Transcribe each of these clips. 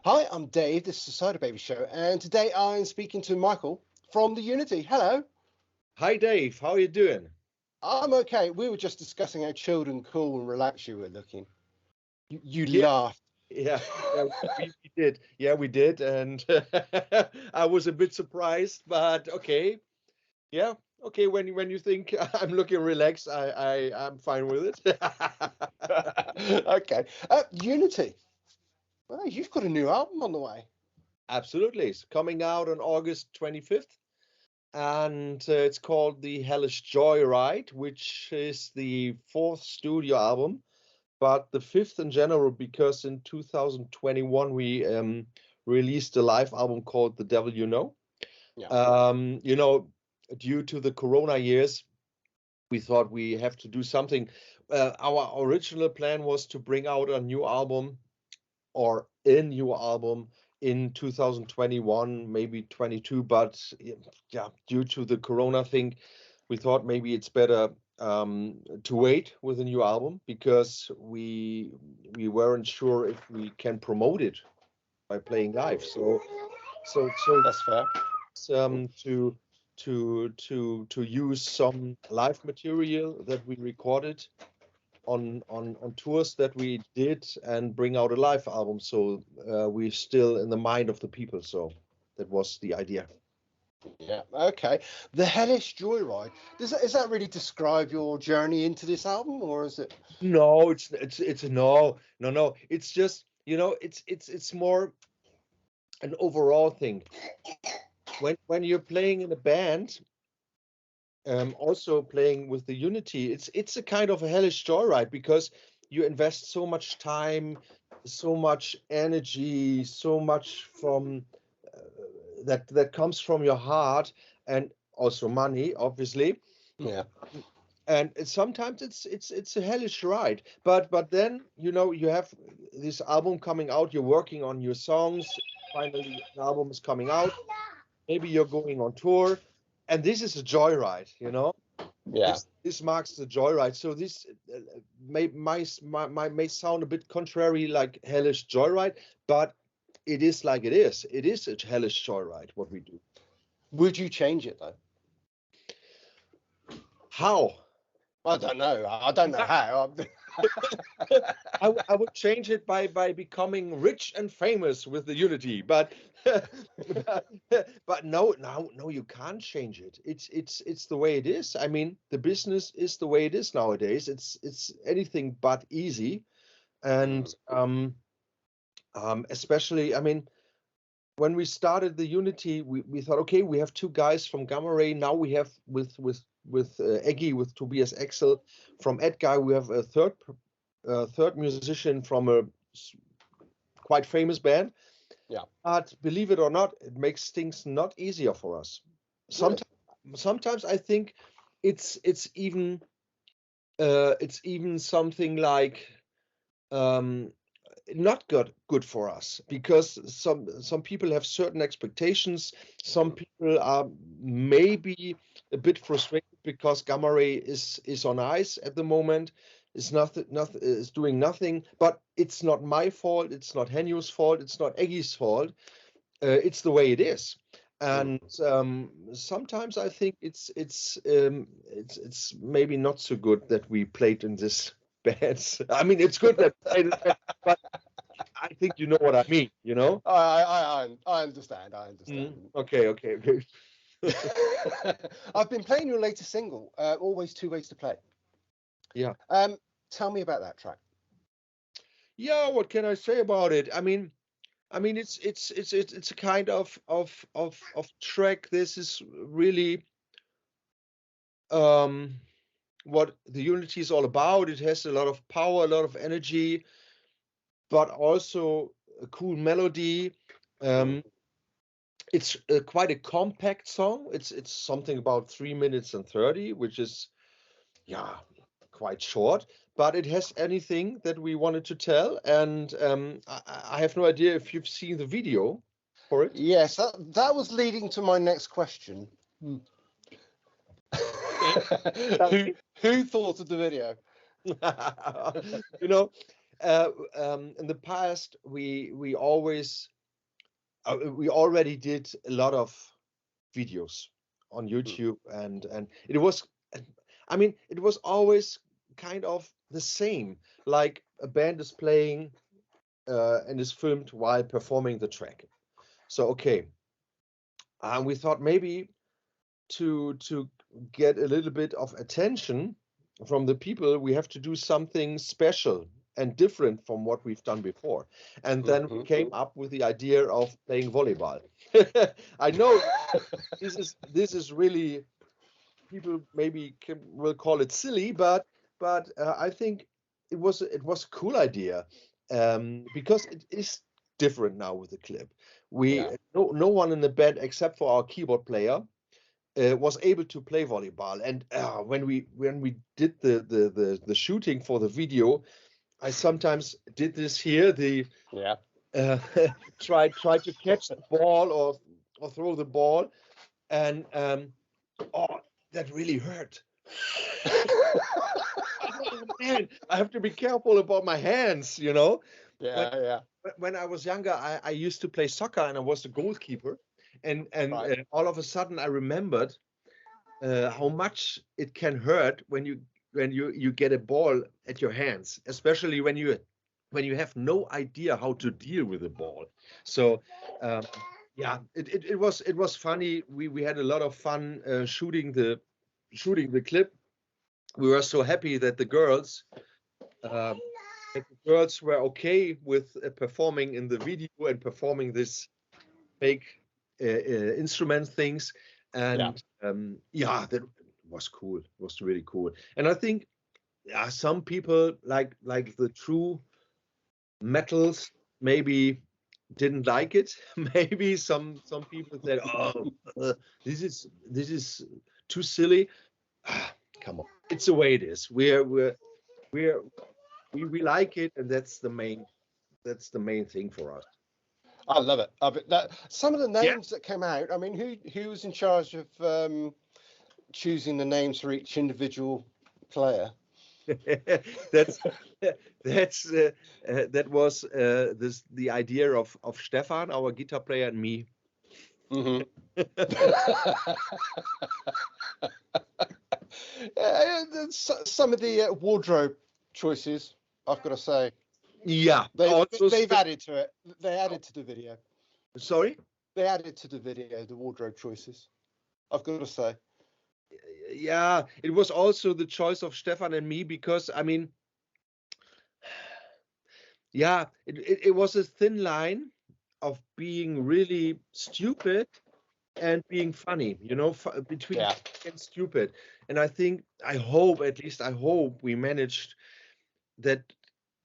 Hi, I'm Dave. This is the Cyderbaby show, and today I'm speaking to Michael from the Unity. Hello. Hi Dave, how are you doing? I'm okay. We were just discussing how chilled and cool and relaxed you were looking. You Yeah, laughed. we did. Yeah, we did, and I was a bit surprised, but okay. Yeah, okay. When you think I'm looking relaxed, I'm fine with it. Okay. Unity. Well, you've got a new album on the way. Absolutely, it's coming out on August 25th, and it's called the Hellish Joyride, which is the fourth studio album, but the fifth in general because in 2021 we released a live album called The Devil You Know. Yeah. You know, due to the Corona years, we thought we have to do something. Our original plan was to bring out a new album or a new album in 2021, maybe 22, but yeah, due to the Corona thing, we thought maybe it's better to wait with a new album because we weren't sure if we can promote it by playing live. So That's fair. to use some live material that we recorded on tours that we did and bring out a live album. So we're still in the mind of the people. So that was the idea. Yeah. Okay. The Hellish Joyride. Does that really describe your journey into this album, or is it? No, it's no. It's just it's more an overall thing. When you're playing in a band, also playing with the Unity, it's a kind of a hellish joyride because you invest so much time, so much energy, so much from that comes from your heart, and also money, obviously. Yeah. And sometimes it's a hellish ride, but then you have this album coming out, you're working on your songs, finally the album is coming out, maybe you're going on tour, and this is a joyride, Yeah. this marks the joyride. So this may sound a bit contrary, like hellish joyride, but it is a hellish joyride what we do. Would you change it though? How? I don't know. I don't know how. I would change it by becoming rich and famous with the Unity, but but no, you can't change it. It's the way it is. I mean, the business is the way it is nowadays. It's anything but easy, and especially, I mean, when we started the Unity, we thought, okay, we have two guys from Gamma Ray. Now we have with Eggy, with Tobias Excel from Edguy, we have a third musician from a quite famous band. Yeah. But believe it or not, it makes things not easier for us. Really? Sometimes I think it's even something like not good for us because some people have certain expectations. Some people are maybe a bit frustrated because Gamma Ray is on ice at the moment. It's nothing is doing nothing, but it's not my fault. It's not Henyo's fault. It's not Eggy's fault. It's the way it is. And sometimes I think it's maybe not so good that we played in this band. I mean, it's good that we played in this band, but I think you know what I mean, I understand. I understand. Okay. I've been playing your latest single, Always Two Ways to Play. Yeah. Tell me about that track. Yeah, what can I say about it? I mean, it's a kind of track. This is really what the Unity is all about. It has a lot of power, a lot of energy, but also a cool melody. It's quite a compact song. It's something about 3 minutes and 30, which is yeah quite short. But it has anything that we wanted to tell, and I have no idea if you've seen the video for it. Yes, that was leading to my next question. Okay. Tell me. Who thought of the video? you know, in the past we always we already did a lot of videos on YouTube, and it was, I mean, it was always kind of the same, like a band is playing and is filmed while performing the track. So okay, we thought maybe to get a little bit of attention from the people, we have to do something special and different from what we've done before. And then we came up with the idea of playing volleyball. I know this is really, people maybe will call it silly, but I think it was a cool idea, because it is different now with the clip. No one in the band except for our keyboard player was able to play volleyball. And when we did the shooting for the video, I sometimes did this here. Try to catch the ball or throw the ball, and oh, that really hurt. Oh, man, I have to be careful about my hands, you know. When I was younger, I used to play soccer, and I was the goalkeeper, and all of a sudden I remembered how much it can hurt when you get a ball at your hands, especially when you have no idea how to deal with the ball. So yeah, it was funny. We had a lot of fun shooting the clip. We were so happy that the girls were okay with performing in the video and performing this fake instrument things. And yeah, that was cool. It was really cool. And I think some people like the true metals maybe didn't like it. Maybe some people said, "Oh, this is too silly." Come on, it's the way it is. We like it, and that's the main thing for us. I love it. That some of the names that came out. I mean, who was in charge of choosing the names for each individual player? that was the idea of Stefan, our guitar player, and me. Some of the wardrobe choices, I've got to say. Yeah, they've added to it. They added to the video. Sorry? They added to the video the wardrobe choices, I've got to say. Yeah, it was also the choice of Stefan and me, because I mean, yeah, it was a thin line of being really stupid and being funny, you know, between and stupid. And I think, I hope we managed that.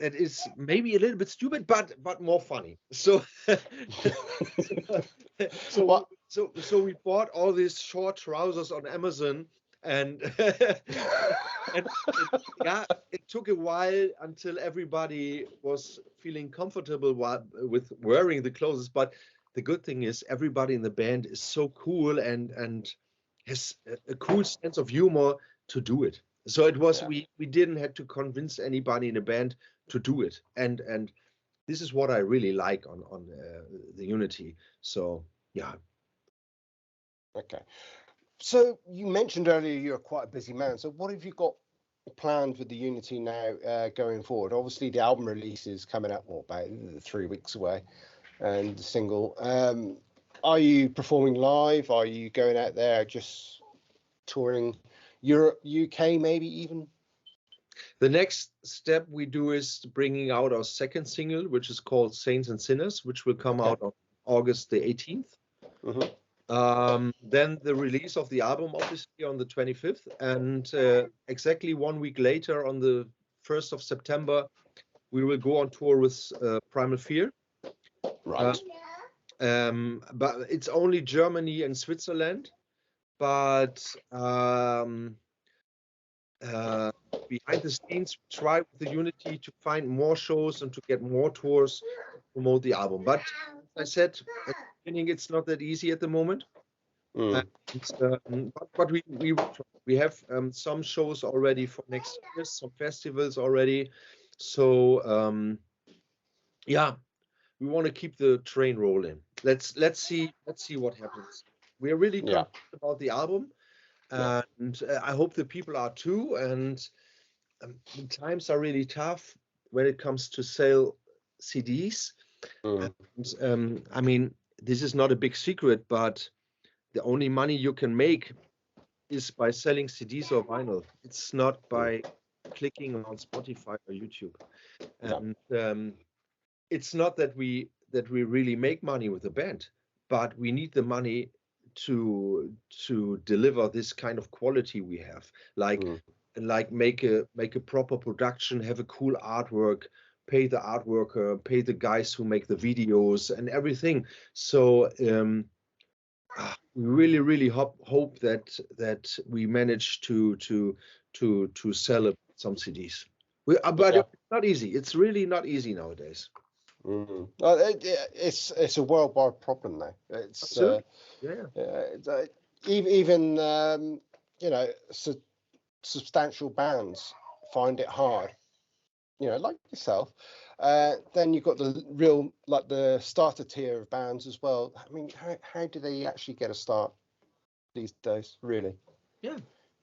That is maybe a little bit stupid, but more funny. So so we bought all these short trousers on Amazon, and and yeah, it took a while until everybody was feeling comfortable with wearing the clothes. But the good thing is, everybody in the band is so cool and has a cool sense of humor to do it. So it was, we didn't have to convince anybody in the band to do it, and this is what I really like on the Unity. So yeah. Okay. So you mentioned earlier you're quite a busy man. So what have you got planned with the Unity now going forward? Obviously, the album release is coming up about 3 weeks away, and the single. Are you performing live? Are you going out there just touring Europe, UK, maybe even? The next step we do is bringing out our second single, which is called Saints and Sinners, which will come out on August the 18th. Then the release of the album, obviously, on the 25th, and exactly 1 week later, on the 1st of September, we will go on tour with Primal Fear. Right. But it's only Germany and Switzerland. But behind the scenes, we try with the Unity to find more shows and to get more tours to promote the album. But as I said at the beginning, it's not that easy at the moment. But we have some shows already for next year, some festivals already. So yeah, we want to keep the train rolling. let's see what happens. We're really Yeah. convinced about the album, Yeah. and I hope the people are too. And the times are really tough when it comes to sell CDs. Mm. And, I mean, this is not a big secret, but the only money you can make is by selling CDs or vinyl. It's not by clicking on Spotify or YouTube. No. And it's not that we really make money with the band, but we need the money to deliver this kind of quality we have, like Mm. make a proper production, have a cool artwork, pay the artworker, pay the guys who make the videos and everything. So we really hope that we manage to sell some CDs. But Yeah. it's not easy. It's really not easy nowadays. Mm. It's a worldwide problem now. It's Absolutely. Yeah. even you know, substantial bands find it hard. You know, like yourself. Then you've got the real, like the starter tier of bands as well. I mean, how do they actually get a start these days? Really, Yeah.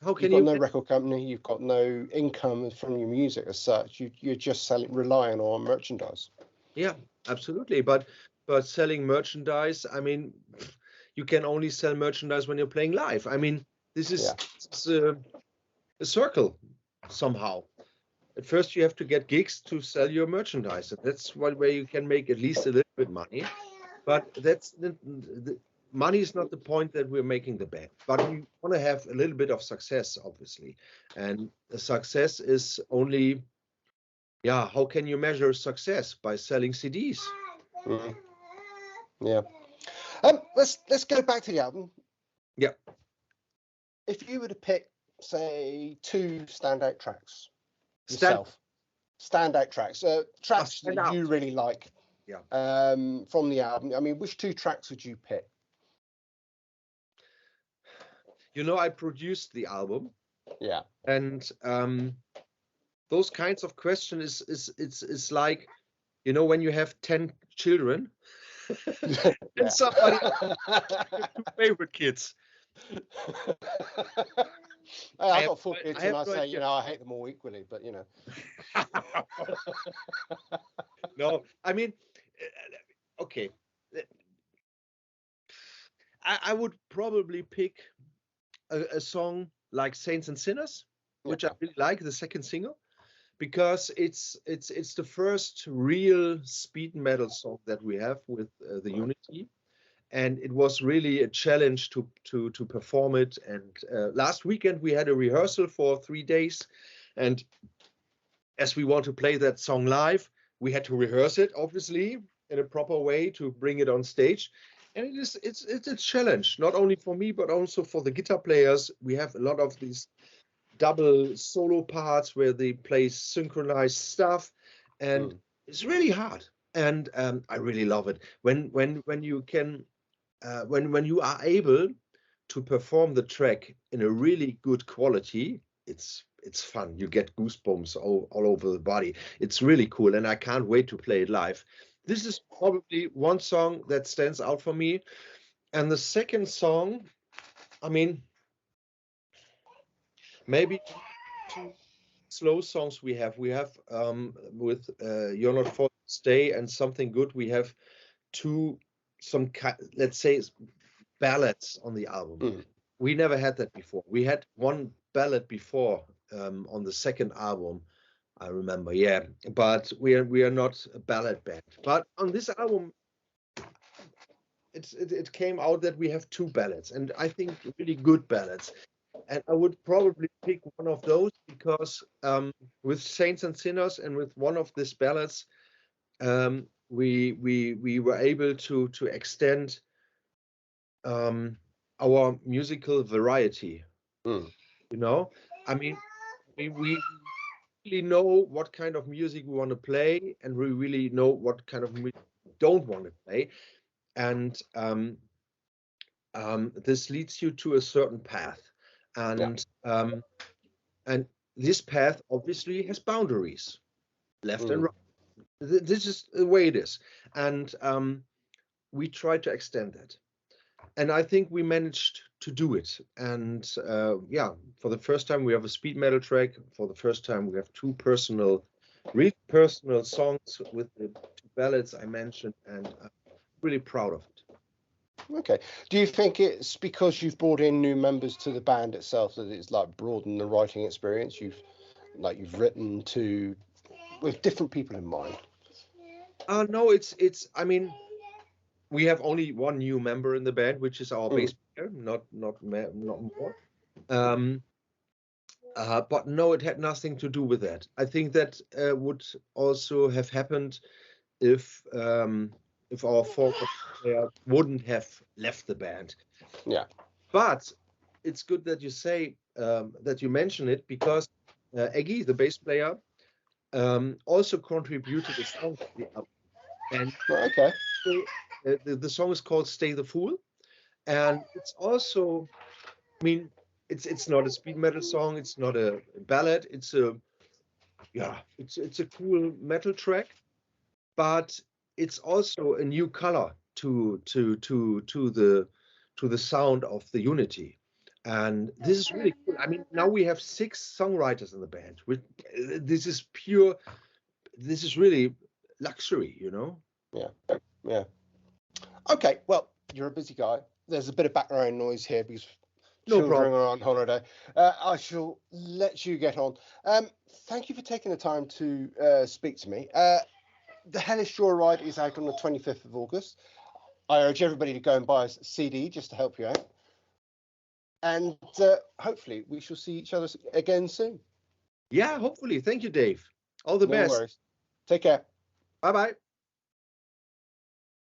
How you've can got you? no record company, you've got no income from your music as such. You're just relying on merchandise. Yeah, absolutely. But selling merchandise, I mean, you can only sell merchandise when you're playing live. I mean, this Yeah. is a circle somehow. At first, you have to get gigs to sell your merchandise, and that's one way you can make at least a little bit money. But that's the money is not the point that we're making the band. But we want to have a little bit of success, obviously, and the success is only, yeah. How can you measure success? By selling CDs. Mm. Yeah. Let's go back to the album. Yeah. If you were to pick, say, two standout tracks yourself, standout tracks, tracks that you really like, yeah, from the album. I mean, which two tracks would you pick? You know, I produced the album. Yeah. And those kinds of questions is like, you know, when you have 10 children and somebody your two favorite kids. I've got 4 kids, I and have I no say, idea. you know, I hate them all equally, but you know. No, I mean, okay. I would probably pick a song like Saints and Sinners, which I really like, the second single, because it's the first real speed metal song that we have with the Unity. And it was really a challenge to perform it. And last weekend we had a rehearsal for 3 days, and as we want to play that song live, we had to rehearse it, obviously, in a proper way to bring it on stage. And it's a challenge, not only for me, but also for the guitar players. We have a lot of these double solo parts where they play synchronized stuff, and it's really hard. And I really love it when you can when you are able to perform the track in a really good quality. It's fun. You get goosebumps all over the body. It's really cool, and I can't wait to play it live. This is probably one song that stands out for me. And the second song, I mean, maybe two slow songs we have. We have with You're Not For Stay and Something Good, we have let's say ballads on the album. We never had that before. We had one ballad before on the second album, I remember, yeah. But we are not a ballad band. But on this album, it came out that we have two ballads, and I think really good ballads. And I would probably pick one of those because with Saints and Sinners and with one of these ballads, we were able to extend our musical variety. You know, I mean, we really know what kind of music we want to play, and we really know what kind of music we don't want to play. And this leads you to a certain path, and and this path obviously has boundaries, left and right. This is the way it is. And we tried to extend that. And I think we managed to do it. And yeah, for the first time, we have a speed metal track. For the first time, we have two real personal songs with the two ballads I mentioned, and I'm really proud of it. Okay. Do you think it's because you've brought in new members to the band itself that it's like broadened the writing experience? You've written with different people in mind. No, I mean, we have only one new member in the band, which is our bass player, not more. But no, it had nothing to do with that. I think that would also have happened if our forward player wouldn't have left the band. Yeah. But it's good that you say that you mention it, because Eggy, the bass player, also contributed a song to the album. And okay. The song is called "Stay the Fool," and it's also, I mean, it's not a speed metal song, it's not a ballad, it's a cool metal track, but it's also a new color to the sound of the Unity. And this is really cool. I mean, now we have 6 songwriters in the band. This is really luxury, you know? Yeah. Okay, well, you're a busy guy. There's a bit of background noise here because children are on holiday. I shall let you get on. Thank you for taking the time to speak to me. The Hellish Joyride is out on the 25th of August. I urge everybody to go and buy a CD just to help you out. And hopefully we shall see each other again soon. Yeah, hopefully. Thank you, Dave. All the best. No worries. Take care. Bye-bye.